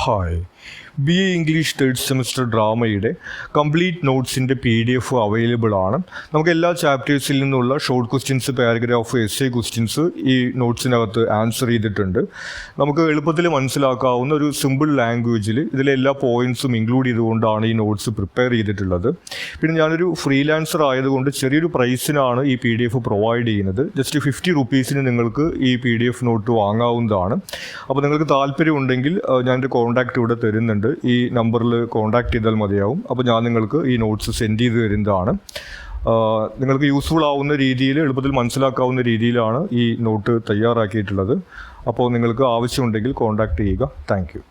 Hi, BA English third semester ഡ്രാമയുടെ complete നോട്ട്സിൻ്റെ PDF available ആണ്. നമുക്ക് എല്ലാ ചാപ്റ്റേഴ്സിൽ നിന്നുള്ള short questions, paragraph, essay questions ഈ നോട്ട്സിനകത്ത് ആൻസർ ചെയ്തിട്ടുണ്ട്. നമുക്ക് എളുപ്പത്തിൽ മനസ്സിലാക്കാവുന്ന ഒരു സിമ്പിൾ ലാംഗ്വേജിൽ ഇതിലെ എല്ലാ പോയിൻറ്റ്സും ഇൻക്ലൂഡ് ചെയ്തുകൊണ്ടാണ് ഈ നോട്ട്സ് പ്രിപ്പയർ ചെയ്തിട്ടുള്ളത്. പിന്നെ ഞാനൊരു ഫ്രീലാൻസർ ആയതുകൊണ്ട് ചെറിയൊരു പ്രൈസിനാണ് ഈ PDF പ്രൊവൈഡ് ചെയ്യുന്നത്. ജസ്റ്റ് 50 റുപ്പീസിന് നിങ്ങൾക്ക് ഈ PDF നോട്ട് വാങ്ങാവുന്നതാണ്. അപ്പോൾ നിങ്ങൾക്ക് താല്പര്യമുണ്ടെങ്കിൽ ഞാനൊരു കോൺടാക്റ്റ് ഇവിടെ തരുന്നുണ്ട്. ഈ നമ്പറിൽ കോൺടാക്റ്റ് ചെയ്താൽ മതിയാവും. അപ്പോൾ ഞാൻ നിങ്ങൾക്ക് ഈ നോട്ട്സ് സെൻഡ് ചെയ്ത് തരുന്നതാണ്. നിങ്ങൾക്ക് യൂസ്ഫുൾ ആവുന്ന രീതിയിൽ, എളുപ്പത്തിൽ മനസ്സിലാക്കാവുന്ന രീതിയിലാണ് ഈ നോട്ട് തയ്യാറാക്കിയിട്ടുള്ളത്. അപ്പോൾ നിങ്ങൾക്ക് ആവശ്യമുണ്ടെങ്കിൽ കോൺടാക്റ്റ് ചെയ്യുക. Thank you.